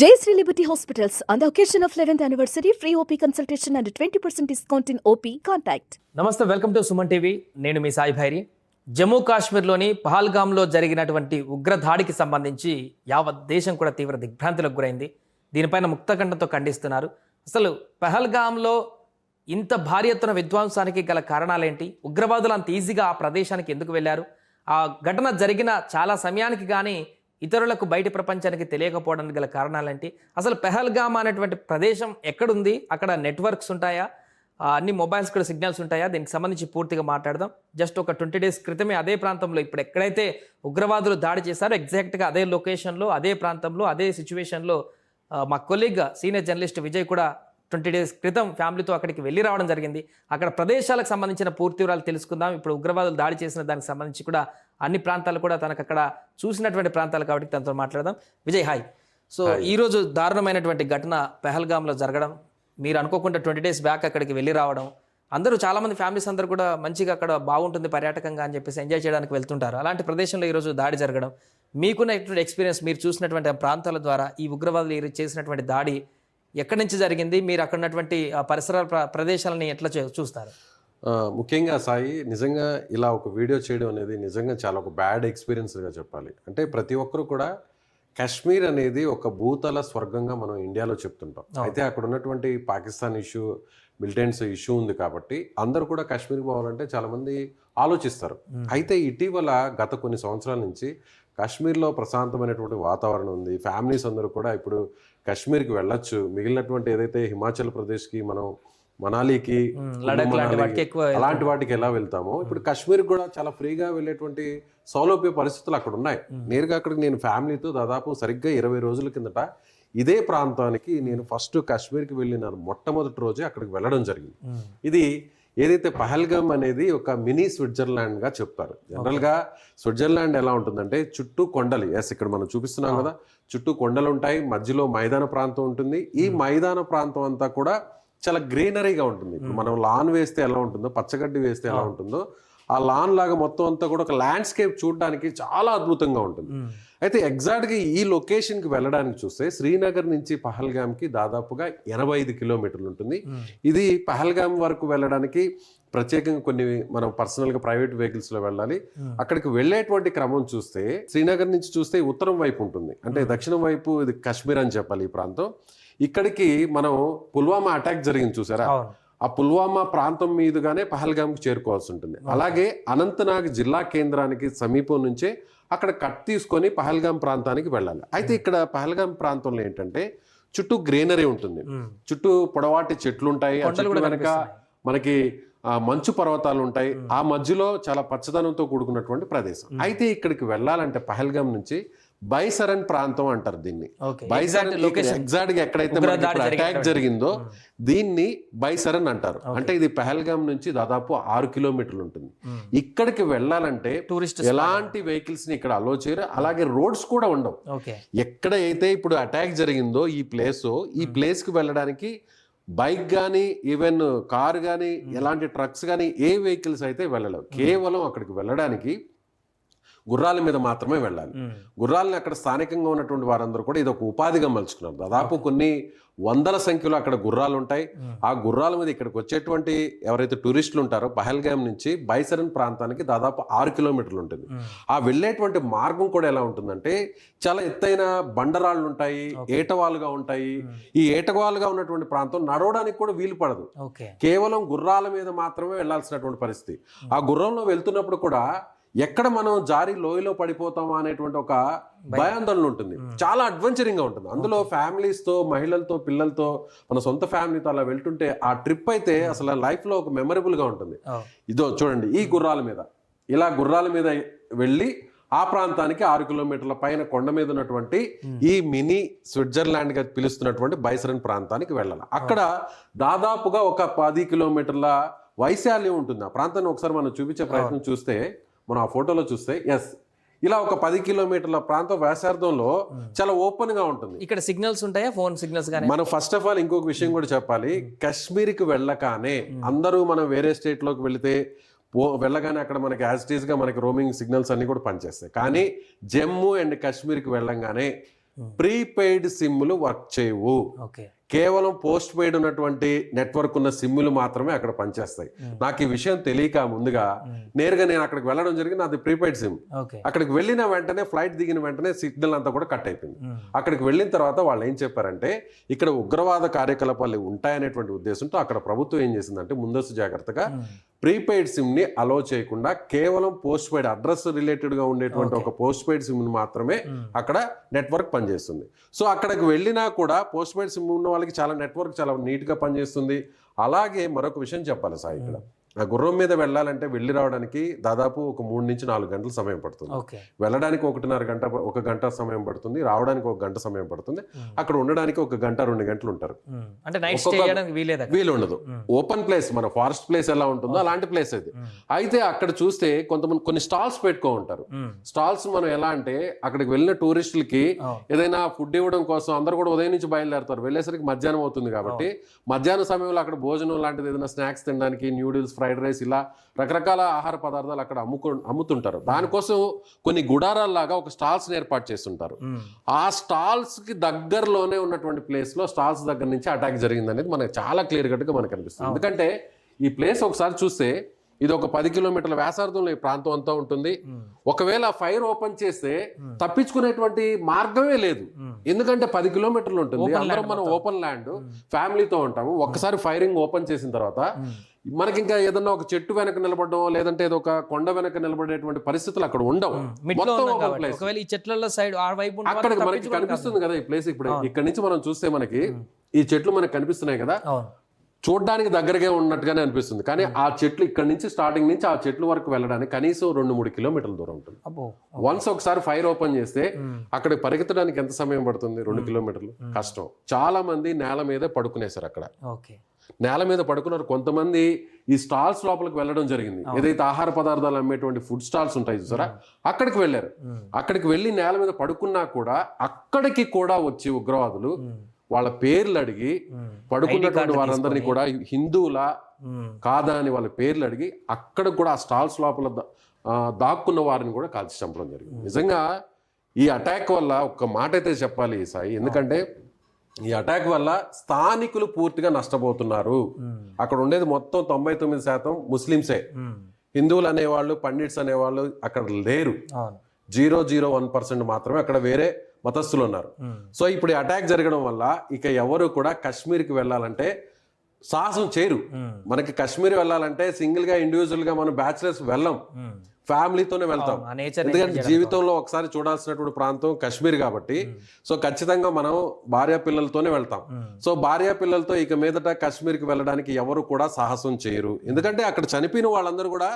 Jayashree Liberty Hospitals, on the occasion of 11th anniversary, free OP consultation and 20% discount in OP. Contact. నమస్తే, welcome to Suman TV. నేను మీ సాయి భైరి. జమ్మూ కాశ్మీర్లోని పహల్గామ్లో జరిగినటువంటి ఉగ్రదాడికి సంబంధించి యావత్ దేశం కూడా తీవ్ర దిగ్భ్రాంతులకు గురైంది. దీనిపైన ముక్తకంఠంతో ఖండిస్తున్నారు. అసలు పహల్గామ్లో ఇంత భారీ ఎత్తున విధ్వంసానికి గల కారణాలేంటి? ఉగ్రవాదులు అంత ఈజీగా ఆ ప్రదేశానికి ఎందుకు వెళ్ళారు? ఆ ఘటన జరిగిన చాలా సమయానికి కానీ ఇతరులకు బయట ప్రపంచానికి తెలియకపోవడానికి గల కారణాలేంటి? అసలు పెహల్గామ్ అనేటువంటి ప్రదేశం ఎక్కడుంది? అక్కడ నెట్వర్క్స్ ఉంటాయా? అన్ని మొబైల్స్ కూడా సిగ్నల్స్ ఉంటాయా? దీనికి సంబంధించి పూర్తిగా మాట్లాడదాం. జస్ట్ ఒక 20 days క్రితమే అదే ప్రాంతంలో, ఇప్పుడు ఎక్కడైతే ఉగ్రవాదులు దాడి చేశారో ఎగ్జాక్ట్గా అదే లొకేషన్లో, అదే ప్రాంతంలో, అదే సిచ్యువేషన్లో మా కొలీగ్ సీనియర్ జర్నలిస్ట్ విజయ్ కూడా 20 days క్రితం ఫ్యామిలీతో అక్కడికి వెళ్ళి రావడం జరిగింది. అక్కడ ప్రదేశాలకు సంబంధించిన పూర్తి వివరాలు తెలుసుకుందాం. ఇప్పుడు ఉగ్రవాదులు దాడి చేసిన దానికి సంబంధించి కూడా అన్ని ప్రాంతాలు కూడా తనకు అక్కడ చూసినటువంటి ప్రాంతాలు కాబట్టి తనతో మాట్లాడదాం. విజయ్, హాయ్. సో ఈరోజు దారుణమైనటువంటి ఘటన పెహల్గామ్లో జరగడం, మీరు అనుకోకుండా 20 days బ్యాక్ అక్కడికి వెళ్ళి రావడం, అందరూ చాలామంది ఫ్యామిలీస్ అందరూ కూడా మంచిగా అక్కడ బాగుంటుంది పర్యాటకంగా అని చెప్పేసి ఎంజాయ్ చేయడానికి వెళ్తుంటారు. అలాంటి ప్రదేశంలో ఈరోజు దాడి జరగడం, మీకున్నటువంటి ఎక్స్పీరియన్స్, మీరు చూసినటువంటి ప్రాంతాల ద్వారా ఈ ఉగ్రవాదులు చేసినటువంటి దాడి ఎక్కడి నుంచి జరిగింది? మీరు అక్కడ ఉన్నటువంటి పరిసర ప్రదేశాలని ఎట్లా చూస్తారు? ముఖ్యంగా సాయి, నిజంగా ఇలా ఒక వీడియో చేయడం అనేది నిజంగా చాలా ఒక బ్యాడ్ ఎక్స్పీరియన్స్గా చెప్పాలి. అంటే ప్రతి ఒక్కరు కూడా కాశ్మీర్ అనేది ఒక భూతల స్వర్గంగా మనం ఇండియాలో చెప్తుంటాం. అయితే అక్కడ ఉన్నటువంటి పాకిస్తాన్ ఇష్యూ, మిలిటెంట్స్ ఇష్యూ ఉంది కాబట్టి అందరూ కూడా కాశ్మీర్కి పోవాలంటే చాలామంది ఆలోచిస్తారు. అయితే ఇటీవల గత కొన్ని సంవత్సరాల నుంచి కాశ్మీర్లో ప్రశాంతమైనటువంటి వాతావరణం ఉంది. ఫ్యామిలీస్ అందరూ కూడా ఇప్పుడు కాశ్మీర్కి వెళ్ళొచ్చు. మిగిలినటువంటి ఏదైతే హిమాచల్ ప్రదేశ్కి, మనం మనాలికి, అలాంటి వాటికి ఎలా వెళ్తామో ఇప్పుడు కాశ్మీర్కి కూడా చాలా ఫ్రీగా వెళ్ళేటువంటి సౌలభ్య పరిస్థితులు అక్కడ ఉన్నాయి. నేరుగా అక్కడికి నేను ఫ్యామిలీతో దాదాపు సరిగ్గా 20 రోజుల కిందట ఇదే ప్రాంతానికి నేను ఫస్ట్ కాశ్మీర్కి వెళ్ళిన మొట్టమొదటి రోజే అక్కడికి వెళ్ళడం జరిగింది. ఇది ఏదైతే పహల్గామ్ అనేది ఒక మినీ స్విట్జర్లాండ్గా చెప్తారు. జనరల్గా స్విట్జర్లాండ్ ఎలా ఉంటుందంటే చుట్టూ కొండలు, ఇక్కడ మనం చూపిస్తున్నాం కదా, చుట్టూ కొండలు ఉంటాయి, మధ్యలో మైదాన ప్రాంతం ఉంటుంది. ఈ మైదాన ప్రాంతం అంతా కూడా చాలా గ్రీనరీగా ఉంటుంది. ఇప్పుడు మనం లాన్ వేస్తే ఎలా ఉంటుందో, పచ్చగడ్డి వేస్తే ఎలా ఉంటుందో, ఆ లాన్ లాగా మొత్తం అంతా కూడా ఒక ల్యాండ్స్కేప్ చూడడానికి చాలా అద్భుతంగా ఉంటుంది. అయితే ఎగ్జాక్ట్గా ఈ లొకేషన్కి వెళ్ళడానికి చూస్తే శ్రీనగర్ నుంచి పహల్గామ్కి దాదాపుగా 85 కిలోమీటర్లు ఉంటుంది. ఇది పహల్గామ్ వరకు వెళ్ళడానికి ప్రత్యేకంగా కొన్ని మనం పర్సనల్గా ప్రైవేట్ వెహికల్స్లో వెళ్ళాలి. అక్కడికి వెళ్ళేటువంటి క్రమం చూస్తే శ్రీనగర్ నుంచి చూస్తే ఉత్తరం వైపు ఉంటుంది, అంటే దక్షిణం వైపు ఇది కాశ్మీర్ అని చెప్పాలి ఈ ప్రాంతం. ఇక్కడికి మనం పుల్వామా అటాక్ జరిగింది చూసారా, ఆ పుల్వామా ప్రాంతం మీదుగానే పహల్గామ్కి చేరుకోవాల్సి ఉంటుంది. అలాగే అనంతనాగ్ జిల్లా కేంద్రానికి సమీపం నుంచే అక్కడ కట్ తీసుకొని పహల్గామ్ ప్రాంతానికి వెళ్ళాలి. అయితే ఇక్కడ పహల్గామ్ ప్రాంతంలో ఏంటంటే చుట్టూ గ్రీనరీ ఉంటుంది, చుట్టూ పొడవాటి చెట్లు ఉంటాయి, ఆ చెట్లు వెనక మనకి మంచు పర్వతాలు ఉంటాయి, ఆ మధ్యలో చాలా పచ్చదనంతో కూడుకున్నటువంటి ప్రదేశం. అయితే ఇక్కడికి వెళ్ళాలంటే పహల్గామ్ నుంచి బైసరన్ ప్రాంతం అంటారు దీన్ని. బైసరన్ ఎగ్జాక్ట్ గా ఎక్కడైతే అటాక్ జరిగిందో దీన్ని బైసరన్ అంటారు. అంటే ఇది పహల్గామ్ నుంచి దాదాపు 6 కిలోమీటర్లు ఉంటుంది. ఇక్కడికి వెళ్ళాలంటే ఎలాంటి వెహికల్స్ ని ఇక్కడ అలో చేయరు, అలాగే రోడ్స్ కూడా ఉండవు. ఎక్కడైతే ఇప్పుడు అటాక్ జరిగిందో ఈ ప్లేస్ కి వెళ్ళడానికి బైక్ కానీ, ఈవెన్ కార్ కానీ, ఎలాంటి ట్రక్స్ కానీ, ఏ వెహికల్స్ అయితే వెళ్ళలేవు. కేవలం అక్కడికి వెళ్ళడానికి గుర్రాల మీద మాత్రమే వెళ్ళాలి. గుర్రాలని అక్కడ స్థానికంగా ఉన్నటువంటి వారందరూ కూడా ఇది ఒక ఉపాధిగా మలుచుకున్నారు. దాదాపు కొన్ని వందల సంఖ్యలో అక్కడ గుర్రాలు ఉంటాయి. ఆ గుర్రాల మీద ఇక్కడికి వచ్చేటువంటి ఎవరైతే టూరిస్టులు ఉంటారో పహల్గామ్ నుంచి బైసరన్ ప్రాంతానికి దాదాపు 6 కిలోమీటర్లు ఉంటుంది. ఆ వెళ్ళేటువంటి మార్గం కూడా ఎలా ఉంటుందంటే చాలా ఎత్తైన బండరాళ్ళు ఉంటాయి, ఏటవాలుగా ఉంటాయి. ఈ ఏటవాలుగా ఉన్నటువంటి ప్రాంతం నడవడానికి కూడా వీలు పడదు. కేవలం గుర్రాల మీద మాత్రమే వెళ్లాల్సినటువంటి పరిస్థితి. ఆ గుర్రంలో వెళ్తున్నప్పుడు కూడా ఎక్కడ మనం జారి లోయలో పడిపోతామా అనేటువంటి ఒక భయాందోళన ఉంటుంది. చాలా అడ్వెంచరింగ్ గా ఉంటుంది. అందులో ఫ్యామిలీస్ తో, మహిళలతో, పిల్లలతో, మన సొంత ఫ్యామిలీతో అలా వెళ్తుంటే ఆ ట్రిప్ అయితే అసలు లైఫ్ లో ఒక మెమరబుల్ గా ఉంటుంది. ఇదో చూడండి, ఈ గుర్రాల మీద వెళ్ళి ఆ ప్రాంతానికి 6 కిలోమీటర్ల పైన కొండ మీద ఉన్నటువంటి ఈ మినీ స్విట్జర్లాండ్ గా పిలుస్తున్నటువంటి బైసరన్ ప్రాంతానికి వెళ్ళాలి. అక్కడ దాదాపుగా ఒక 10 కిలోమీటర్ల వైశాల్యం ఉంటుంది. ఆ ప్రాంతాన్ని ఒకసారి మనం చూపించే ప్రయత్నం చూస్తే, మనం ఆ ఫోటోలో చూస్తే ఇలా ఒక 10 కిలోమీటర్ల ప్రాంతం వ్యాసార్థంలో చాలా ఓపెన్ గా ఉంటుంది. ఇక్కడ సిగ్నల్స్ ఉంటాయా, ఫోన్ సిగ్నల్స్ గానీ? మనం ఫస్ట్ ఆఫ్ ఆల్ ఇంకొక విషయం కూడా చెప్పాలి. కాశ్మీర్కి వెళ్ళగానే అందరూ మనం వేరే స్టేట్ లోకి వెళితే వెళ్ళగానే అక్కడ మనకి యాజ్ ఇట్ ఈస్ గా మనకి రోమింగ్ సిగ్నల్స్ అన్ని కూడా పనిచేస్తాయి. కానీ జమ్మూ అండ్ కాశ్మీర్కి వెళ్ళంగానే ప్రీపెయిడ్ సిమ్లు వర్క్ చేయవు. ఓకే. కేవలం పోస్ట్ పెయిడ్ ఉన్నటువంటి నెట్వర్క్ ఉన్న సిమ్లు మాత్రమే అక్కడ పనిచేస్తాయి. నాకు ఈ విషయం తెలియక ముందుగా నేరుగా నేను అక్కడికి వెళ్ళడం జరిగింది. నాది ప్రీపెయిడ్ సిమ్. ఓకే. అక్కడికి వెళ్ళిన వెంటనే ఫ్లైట్ దిగిన వెంటనే సిగ్నల్ అంతా కూడా కట్ అయిపోయింది. అక్కడికి వెళ్ళిన తర్వాత వాళ్ళు ఏం చెప్పారంటే ఇక్కడ ఉగ్రవాద కార్యకలాపాలు ఉంటాయనేటువంటి ఉద్దేశంతో అక్కడ ప్రభుత్వం ఏం చేసిందంటే ముందస్తు జాగ్రత్తగా ప్రీపెయిడ్ సిమ్ ని అలో చేయకుండా కేవలం పోస్ట్ పెయిడ్ అడ్రస్ రిలేటెడ్ గా ఉండేటువంటి ఒక పోస్ట్ పెయిడ్ సిమ్ మాత్రమే అక్కడ నెట్వర్క్ పనిచేస్తుంది. సో అక్కడికి వెళ్ళినా కూడా పోస్ట్ పెయిడ్ సిమ్ ఉన్న వాళ్ళకి చాలా నెట్వర్క్ చాలా నీట్ గా పనిచేస్తుంది. అలాగే మరొక విషయం చెప్పాలి సార్, ఇక్కడ ఆ గుర్రం మీద వెళ్ళాలంటే వెళ్ళి రావడానికి దాదాపు ఒక 3 నుంచి 4 గంటల సమయం పడుతుంది. వెళ్ళడానికి 1.5 గంట 1 గంట సమయం పడుతుంది, రావడానికి 1 గంట సమయం పడుతుంది, అక్కడ ఉండడానికి 1 గంట 2 గంటలు ఉంటారు. వీలు ఉండదు. ఓపెన్ ప్లేస్ మన ఫారెస్ట్ ప్లేస్ ఎలా ఉంటుందో అలాంటి ప్లేస్ అది. అయితే అక్కడ చూస్తే కొంతమంది కొన్ని స్టాల్స్ పెట్టుకో ఉంటారు. స్టాల్స్ మనం ఎలా అంటే అక్కడికి వెళ్ళిన టూరిస్టులకి ఏదైనా ఫుడ్ ఇవ్వడం కోసం అందరూ కూడా ఉదయం నుంచి బయలుదేరుతారు. వెళ్ళేసరికి మధ్యాహ్నం అవుతుంది కాబట్టి మధ్యాహ్నం సమయంలో అక్కడ భోజనం లాంటిది ఏదైనా స్నాక్స్ తినడానికి న్యూడిల్స్ ఫ్రైడ్ రైస్ ఇలా రకరకాల ఆహార పదార్థాలు అక్కడ అమ్ముతుంటారు. దానికోసం కొన్ని గుడారాల్లాగా ఒక స్టాల్స్ ఏర్పాటు చేస్తుంటారు. ఆ స్టాల్స్ కి దగ్గరలోనే ఉన్నటువంటి ప్లేస్ లో స్టాల్స్ దగ్గర నుంచి అటాక్ జరిగింది అనేది మనకు చాలా క్లియర్ కట్ గా మనకు అనిపిస్తుంది. ఎందుకంటే ఈ ప్లేస్ ఒకసారి చూస్తే ఇది ఒక 10 కిలోమీటర్ల వ్యాసార్థంలో ఈ ప్రాంతం అంతా ఉంటుంది. ఒకవేళ ఫైర్ ఓపెన్ చేస్తే తప్పించుకునేటువంటి మార్గమే లేదు. ఎందుకంటే 10 కిలోమీటర్లు ఉంటుంది. అందరం మనం ఓపెన్ ల్యాండ్ ఫ్యామిలీతో ఉంటాము. ఒక్కసారి ఫైరింగ్ ఓపెన్ చేసిన తర్వాత మనకి ఇంకా ఏదన్నా ఒక చెట్టు వెనక నిలబడడం లేదంటే ఏదో ఒక కొండ వెనక నిలబడేటువంటి పరిస్థితులు అక్కడ ఉండవు. అక్కడ మనకి కనిపిస్తుంది కదా ఈ ప్లేస్. ఇప్పుడు ఇక్కడ నుంచి మనం చూస్తే మనకి ఈ చెట్లు మనకు కనిపిస్తున్నాయి కదా, చూడడానికి దగ్గరగా ఉన్నట్టుగానే అనిపిస్తుంది. కానీ ఆ చెట్లు ఇక్కడ నుంచి స్టార్టింగ్ నుంచి ఆ చెట్ల వరకు వెళ్ళడానికి కనీసం 2-3 కిలోమీటర్ల దూరం ఉంటుంది. వన్స్ ఒకసారి ఫైర్ ఓపెన్ చేస్తే అక్కడ పరిగెత్తడానికి ఎంత సమయం పడుతుంది? 2 కిలోమీటర్లు కష్టం. చాలా మంది నేల మీదే పడుకునేశారు. అక్కడ నేల మీద పడుకున్నారు. కొంతమంది ఈ స్టాల్స్ లోపలికి వెళ్ళడం జరిగింది. ఏదైతే ఆహార పదార్థాలు అమ్మేటువంటి ఫుడ్ స్టాల్స్ ఉంటాయి చూసారా, అక్కడికి వెళ్ళారు. అక్కడికి వెళ్ళి నేల మీద పడుకున్నా కూడా అక్కడికి కూడా వచ్చి ఉగ్రవాదులు వాళ్ళ పేర్లు అడిగి పడుకున్నటువంటి వారందరినీ కూడా హిందువులా కాదా అని వాళ్ళ పేర్లు అడిగి అక్కడ కూడా ఆ స్టాల్స్ లోపల దాక్కున్న వారిని కూడా కాల్చి చంపడం జరిగింది. నిజంగా ఈ అటాక్ వల్ల ఒక్క మాట అయితే చెప్పాలి సాయి, ఎందుకంటే ఈ అటాక్ వల్ల స్థానికులు పూర్తిగా నష్టపోతున్నారు. అక్కడ ఉండేది మొత్తం 99% ముస్లింసే. హిందువులు అనేవాళ్ళు పండిట్స్ అనేవాళ్ళు అక్కడ లేరు. 0.01% మాత్రమే అక్కడ వేరే మతస్థులు ఉన్నారు. సో ఇప్పుడు అటాక్ జరగడం వల్ల ఇక ఎవరు కూడా కాశ్మీర్కి వెళ్ళాలంటే సాహసం చేయరు. మనకి కాశ్మీర్ వెళ్ళాలంటే సింగిల్ గా ఇండివిజువల్ గా మనం బ్యాచిలర్స్ వెళ్ళం, ఫ్యామిలీతోనే వెళ్తాం. ఎందుకంటే జీవితంలో ఒకసారి చూడాల్సినటువంటి ప్రాంతం కాశ్మీర్ కాబట్టి సో ఖచ్చితంగా మనం భార్య పిల్లలతోనే వెళ్తాం. సో భార్య పిల్లలతో ఇక మీదట కాశ్మీర్కి వెళ్ళడానికి ఎవరు కూడా సాహసం చేయరు. ఎందుకంటే అక్కడ చనిపోయిన వాళ్ళందరూ కూడా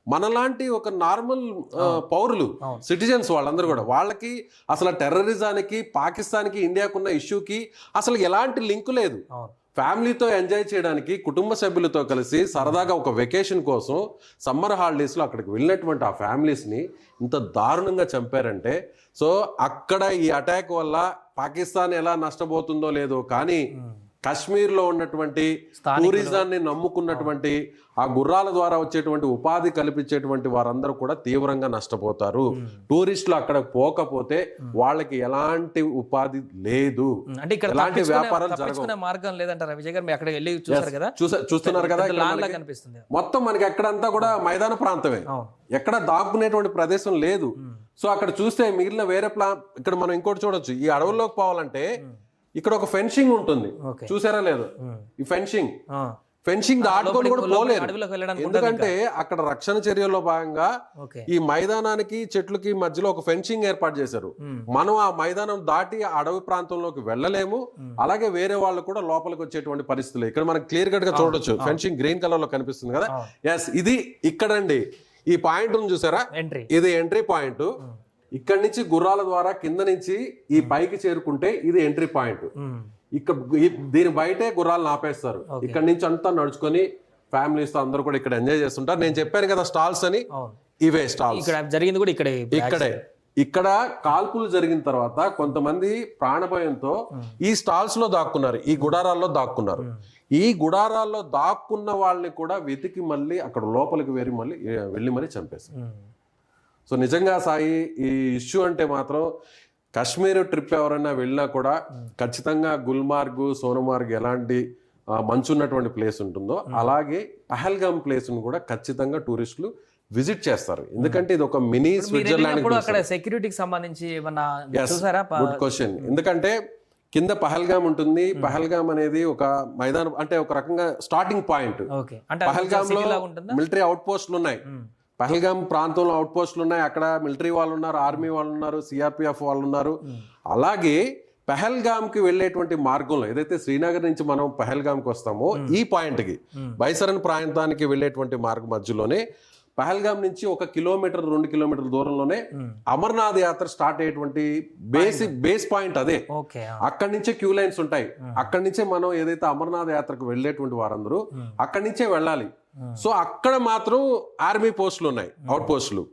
మనలాంటి ఒక నార్మల్ పౌరులు, సిటిజన్స్ వాళ్ళందరూ కూడా. వాళ్ళకి అసలు టెర్రరిజానికి పాకిస్తాన్కి ఇండియాకున్న ఇష్యూకి అసలు ఎలాంటి లింక్ లేదు. ఫ్యామిలీతో ఎంజాయ్ చేయడానికి కుటుంబ సభ్యులతో కలిసి సరదాగా ఒక వెకేషన్ కోసం సమ్మర్ హాలిడేస్లో అక్కడికి వెళ్ళినటువంటి ఆ ఫ్యామిలీస్ని ఇంత దారుణంగా చంపారంటే సో అక్కడ ఈ అటాక్ వల్ల పాకిస్తాన్ ఎలా నష్టపోతుందో లేదో కానీ కాశ్మీర్లో ఉన్నటువంటి టూరిజాన్ని నమ్ముకున్నటువంటి ఆ గుర్రాల ద్వారా వచ్చేటువంటి ఉపాధి కల్పించేటువంటి వారందరూ కూడా తీవ్రంగా నష్టపోతారు. టూరిస్టులు అక్కడ పోకపోతే వాళ్ళకి ఎలాంటి ఉపాధి లేదు, ఎలాంటి వ్యాపారాలు జరగవు. మార్గం లేదంటారా విజయ్ గారు? అక్కడ వెళ్ళి చూసారు కదా, చూస్తున్నారు కదా, మొత్తం మనకి ఎక్కడంతా కూడా మైదాన ప్రాంతమే, ఎక్కడ దాక్కునేటువంటి ప్రదేశం లేదు. సో అక్కడ చూస్తే మిగిలిన వేరే ఇక్కడ మనం ఇంకోటి చూడొచ్చు. ఈ అడవుల్లోకి పోవాలంటే ఇక్కడ ఒక ఫెన్సింగ్ ఉంటుంది, చూసారా లేదు? ఈ ఫెన్సింగ్ దాటుకొని కూడా పోలేరు. ఎందుకంటే అక్కడ రక్షణ చర్యల్లో భాగంగా ఈ మైదానానికి చెట్లకి మధ్యలో ఒక ఫెన్సింగ్ ఏర్పాటు చేశారు. మనం ఆ మైదానం దాటి అడవి ప్రాంతంలోకి వెళ్ళలేము, అలాగే వేరే వాళ్ళు కూడా లోపలికి వచ్చేటువంటి పరిస్థితులు ఇక్కడ మనకి క్లియర్ కట్ గా చూడొచ్చు. ఫెన్సింగ్ గ్రీన్ కలర్ లో కనిపిస్తుంది కదా. ఎస్, ఇది ఇక్కడండి ఈ పాయింట్ చూసారా, ఇది ఎంట్రీ పాయింట్. ఇక్కడ నుంచి గుర్రాల ద్వారా కింద నుంచి ఈ పైకి చేరుకుంటే ఇది ఎంట్రీ పాయింట్. ఇక్కడ దీని బయటే గుర్రాలను ఆపేస్తారు. ఇక్కడ నుంచి అంతా నడుచుకొని ఫ్యామిలీస్ తో అందరూ కూడా ఇక్కడ ఎంజాయ్ చేస్తుంటారు. నేను చెప్పాను కదా స్టాల్స్ అని, ఇవే స్టాల్స్. జరిగింది కూడా ఇక్కడే. ఇక్కడ కాల్పులు జరిగిన తర్వాత కొంతమంది ప్రాణభయంతో ఈ స్టాల్స్ లో దాక్కున్నారు, ఈ గుడారాల్లో దాక్కున్నారు. ఈ గుడారాల్లో దాక్కున్న వాళ్ళని కూడా వెతికి మళ్ళీ అక్కడ లోపలికి వెళ్ళి మళ్ళీ చంపేశారు. సో నిజంగా సాయి ఈ ఇష్యూ అంటే మాత్రం కాశ్మీర్ ట్రిప్ ఎవరైనా వెళ్ళినా కూడా ఖచ్చితంగా గుల్మార్గ్, సోనమార్గ్ ఎలాంటి మంచు ఉన్నటువంటి ప్లేస్ ఉంటుందో అలాగే పహల్గామ్ ప్లేస్ ను కూడా ఖచ్చితంగా టూరిస్టులు విజిట్ చేస్తారు. ఎందుకంటే ఇది ఒక మినీ స్విట్జర్లాండ్. అక్కడ సెక్యూరిటీకి సంబంధించి ఏమన్నా చూసారా? Good question. ఎందుకంటే కింద పహల్గామ్ ఉంటుంది. పహల్గామ్ అనేది ఒక మైదానం, అంటే ఒక రకంగా స్టార్టింగ్ పాయింట్. పహల్గామ్ లో మిలిటరీ అవుట్ పోస్టులు ఉన్నాయి. పహల్గామ్ ప్రాంతంలో అవుట్ పోస్టులు ఉన్నాయి. అక్కడ మిలిటరీ వాళ్ళు ఉన్నారు, ఆర్మీ వాళ్ళు ఉన్నారు, సిఆర్పిఎఫ్ వాళ్ళు ఉన్నారు. అలాగే పహల్గామ్ కి వెళ్ళేటువంటి మార్గంలో ఏదైతే శ్రీనగర్ నుంచి మనం పహల్గామ్కి వస్తామో ఈ పాయింట్ కి బైసరన్ ప్రాంతానికి వెళ్ళేటువంటి మార్గం మధ్యలోనే పహల్గామ్ నుంచి 1 కిలోమీటర్ 2 కిలోమీటర్ల దూరంలోనే అమర్నాథ్ యాత్ర స్టార్ట్ అయ్యేటువంటి బేస్ పాయింట్ అదే. అక్కడి నుంచే క్యూ లైన్స్ ఉంటాయి. అక్కడి నుంచే మనం ఏదైతే అమర్నాథ్ యాత్రకు వెళ్ళేటువంటి వారందరూ అక్కడి నుంచే వెళ్ళాలి. సో అక్కడ మాత్రం ఆర్మీ పోస్టులు ఉన్నాయి, అవుట్ పోస్టులు.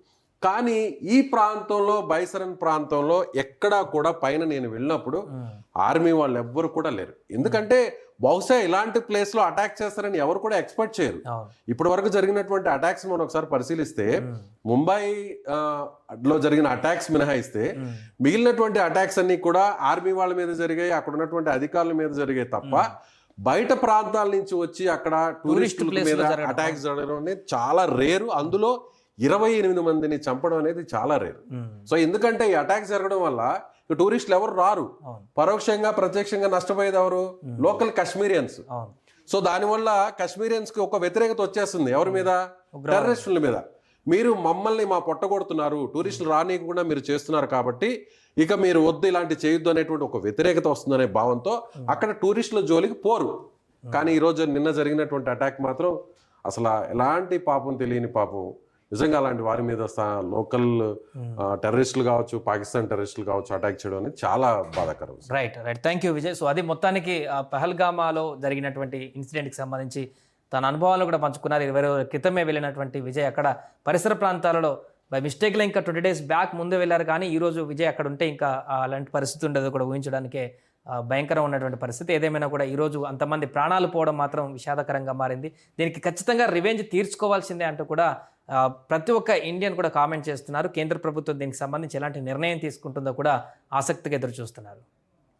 కానీ ఈ ప్రాంతంలో బైసరన్ ప్రాంతంలో ఎక్కడా కూడా పైన నేను వెళ్ళినప్పుడు ఆర్మీ వాళ్ళు ఎవ్వరు కూడా లేరు. ఎందుకంటే బహుశా ఇలాంటి ప్లేస్ లో అటాక్ చేస్తారని ఎవరు కూడా ఎక్స్పెక్ట్ చేయరు. ఇప్పటి వరకు జరిగినటువంటి అటాక్స్ మనం ఒకసారి పరిశీలిస్తే ముంబై లో జరిగిన అటాక్స్ మినహాయిస్తే మిగిలినటువంటి అటాక్స్ అన్ని కూడా ఆర్మీ వాళ్ళ మీద జరిగాయి, అక్కడ ఉన్నటువంటి అధికారుల మీద జరిగాయి తప్ప బయట ప్రాంతాల నుంచి వచ్చి అక్కడ టూరిస్టుల మీద అటాక్స్ జరగడం అనేది చాలా రేరు. అందులో 28 మందిని చంపడం అనేది చాలా రేరు. సో ఎందుకంటే ఈ అటాక్స్ జరగడం వల్ల టూరిస్టులు ఎవరు రారు, పరోక్షంగా ప్రత్యక్షంగా నష్టపోయేది ఎవరు? లోకల్ కాశ్మీరియన్స్. సో దానివల్ల కాశ్మీరియన్స్ కి ఒక వ్యతిరేకత వచ్చేస్తుంది. ఎవరి మీద? టెర్రరిస్టుల మీద. మీరు మమ్మల్ని మా పొట్టగొడుతున్నారు, టూరిస్టులు రానియకుండా మీరు చేస్తున్నారు కాబట్టి ఇక మీరు వద్దు, ఇలాంటి చేయొద్దు అనేటువంటి ఒక వ్యతిరేకత వస్తుందనే భావంతో అక్కడ టూరిస్టుల జోలికి పోరు. కానీ ఈరోజు నిన్న జరిగినటువంటి అటాక్ మాత్రం అసలు ఎలాంటి పాపం తెలియని పాపం. నిజంగా అలాంటి వారి మీద లోకల్ టెర్రరిస్టులు కావచ్చు, పాకిస్తాన్ టెర్రరిస్టులు కావచ్చు అటాక్ చేయడం అనేది చాలా బాధాకరం. Right. Thank you Vijay. So అది మొత్తానికి పహల్గామాలో జరిగినటువంటి ఇన్సిడెంట్కి సంబంధించి తన అనుభవాలను కూడా పంచుకున్నారు. 20 రోజుల క్రితమే వెళ్ళినటువంటి విజయ్ అక్కడ పరిసర ప్రాంతాలలో బై మిస్టేక్లో ఇంకా 20 days బ్యాక్ ముందే వెళ్ళారు. కానీ ఈరోజు విజయ్ అక్కడ ఉంటే ఇంకా అలాంటి పరిస్థితి ఉండదు కూడా ఊహించడానికే భయంకరం ఉన్నటువంటి పరిస్థితి. ఏదేమైనా కూడా ఈరోజు అంతమంది ప్రాణాలు పోవడం మాత్రం విషాదకరంగా మారింది. దీనికి ఖచ్చితంగా రివెంజ్ తీర్చుకోవాల్సిందే అంటూ కూడా ప్రతి ఒక్క ఇండియన్ కూడా కామెంట్ చేస్తున్నారు. కేంద్ర ప్రభుత్వం దీనికి సంబంధించి ఎలాంటి నిర్ణయం తీసుకుంటుందో కూడా ఆసక్తిగా ఎదురు చూస్తున్నారు.